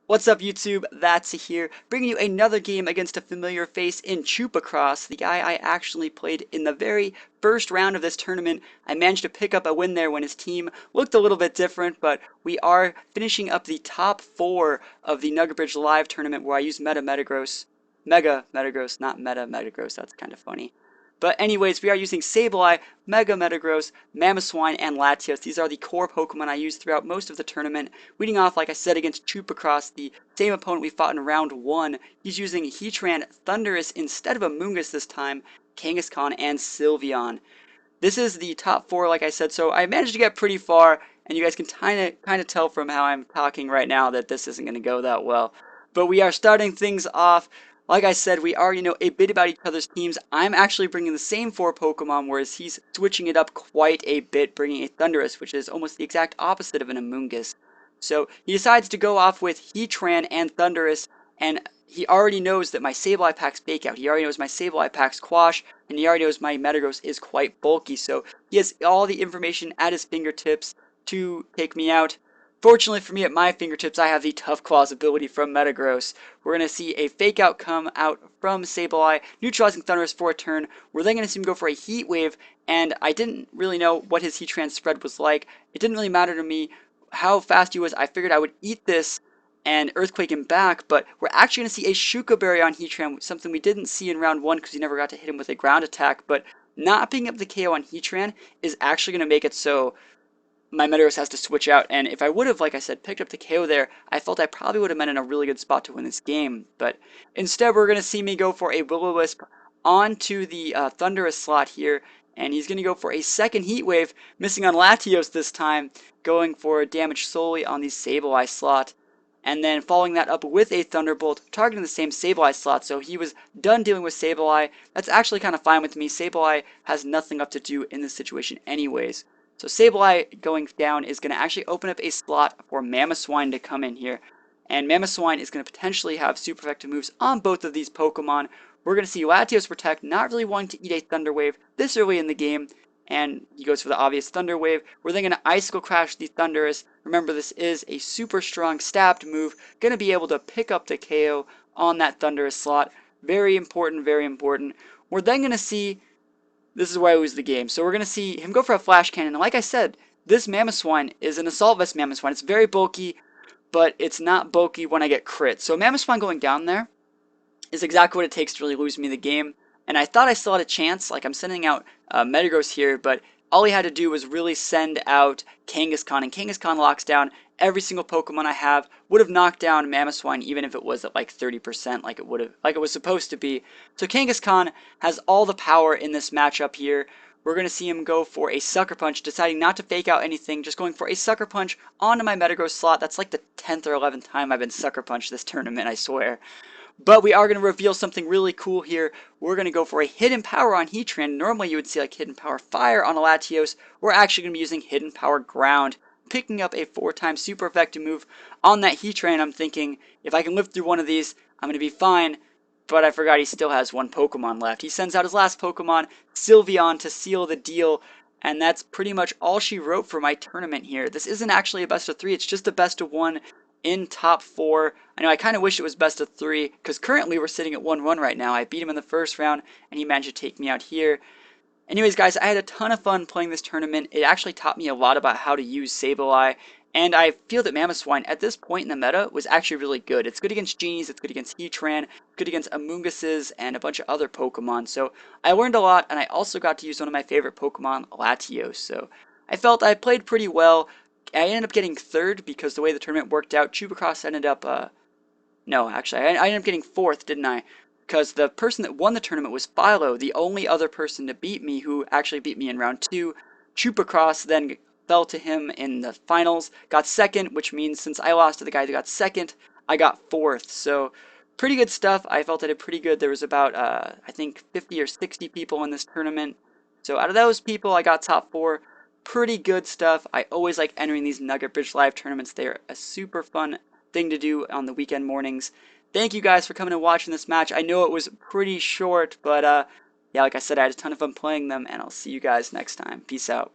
What's up YouTube, That's here, bringing you another game against a familiar face in ChuppaCross, the guy I actually played in the very first round of this tournament. I managed to pick up a win there when his team looked a little bit different, but we are finishing up the top 4 of the Nugget Bridge Live tournament where I use Mega Metagross, not Meta Metagross, that's kind of funny. But anyways, we are using Sableye, Mega Metagross, Mamoswine, and Latios. These are the core Pokemon I use throughout most of the tournament. Leading off, like I said, against ChuppaCross, the same opponent we fought in round 1. He's using Heatran, Thundurus instead of Amoonguss this time, Kangaskhan, and Sylveon. This is the top 4, like I said, so I managed to get pretty far, and you guys can kind of tell from how I'm talking right now that this isn't going to go that well. But we are starting things off. Like I said, we already know a bit about each other's teams. I'm actually bringing the same 4 Pokemon, whereas he's switching it up quite a bit, bringing a Thundurus, which is almost the exact opposite of an Amoonguss. So he decides to go off with Heatran and Thundurus, and he already knows that my Sableye packs fake out. He already knows my Sableye packs quash, and he already knows my Metagross is quite bulky. So he has all the information at his fingertips to take me out. Fortunately for me, at my fingertips, I have the Tough Claws ability from Metagross. We're going to see a fake out come out from Sableye, neutralizing Thundurus for a turn. We're then going to see him go for a Heat Wave, and I didn't really know what his Heatran spread was like. It didn't really matter to me how fast he was. I figured I would eat this and Earthquake him back, but we're actually going to see a Shuka Berry on Heatran, something we didn't see in round 1 because we never got to hit him with a ground attack, but not being able to KO on Heatran is actually going to make it so my Metagross has to switch out, and if I would have, like I said, picked up the KO there, I felt I probably would have been in a really good spot to win this game, but instead we're going to see me go for a Will-O-Wisp onto the Thundurus slot here, and he's going to go for a second Heat Wave, missing on Latios this time, going for damage solely on the Sableye slot, and then following that up with a Thunderbolt, targeting the same Sableye slot, so he was done dealing with Sableye. That's actually kind of fine with me. Sableye has nothing left to do in this situation anyways. So Sableye going down is going to actually open up a slot for Mamoswine to come in here. And Mamoswine is going to potentially have super effective moves on both of these Pokemon. We're going to see Latios Protect not really wanting to eat a Thunder Wave this early in the game. And he goes for the obvious Thunder Wave. We're then going to Icicle Crash the Thundurus. Remember, this is a super strong stabbed move. Going to be able to pick up the KO on that Thundurus slot. Very important, very important. We're then going to see this is why I lose the game. So we're going to see him go for a Flash Cannon. And like I said, this Mamoswine is an Assault Vest Mamoswine. It's very bulky, but it's not bulky when I get crit. So Mamoswine going down there is exactly what it takes to really lose me the game. And I thought I still had a chance. Like, I'm sending out Metagross here, but all he had to do was really send out Kangaskhan, and Kangaskhan locks down every single Pokemon I have. Would have knocked down Mamoswine even if it was at like 30%, like it was supposed to be. So Kangaskhan has all the power in this matchup here. We're going to see him go for a Sucker Punch, deciding not to fake out anything, just going for a Sucker Punch onto my Metagross slot. That's like the 10th or 11th time I've been Sucker Punched this tournament, I swear. But we are going to reveal something really cool here. We're going to go for a Hidden Power on Heatran. Normally you would see like Hidden Power Fire on a Latios. We're actually going to be using Hidden Power Ground, picking up a 4-time super effective move on that Heatran. I'm thinking, if I can live through one of these, I'm going to be fine. But I forgot he still has one Pokemon left. He sends out his last Pokemon, Sylveon, to seal the deal. And that's pretty much all she wrote for my tournament here. This isn't actually a best of 3, it's just a best of 1 in top 4. I know I kind of wish it was best of 3, because currently we're sitting at 1-1 right now. I beat him in the first round, and he managed to take me out here. Anyways, guys, I had a ton of fun playing this tournament. It actually taught me a lot about how to use Sableye, and I feel that Mamoswine, at this point in the meta, was actually really good. It's good against Genies, it's good against Heatran, good against Amoongusses, and a bunch of other Pokemon. So I learned a lot, and I also got to use one of my favorite Pokemon, Latios. So I felt I played pretty well. I ended up getting 3rd because the way the tournament worked out. ChuppaCross ended up, no, actually, I ended up getting 4th, didn't I? Because the person that won the tournament was Philo, the only other person to beat me, who actually beat me in round 2. ChuppaCross then fell to him in the finals, got 2nd, which means since I lost to the guy that got 2nd, I got 4th. So pretty good stuff. I felt I did pretty good. There was about, I think, 50 or 60 people in this tournament. So out of those people, I got top 4. Pretty good stuff. I always like entering these Nugget Bridge Live tournaments. They're a super fun thing to do on the weekend mornings. Thank you guys for coming and watching this match. I know it was pretty short, but yeah, like I said, I had a ton of fun playing them, and I'll see you guys next time. Peace out.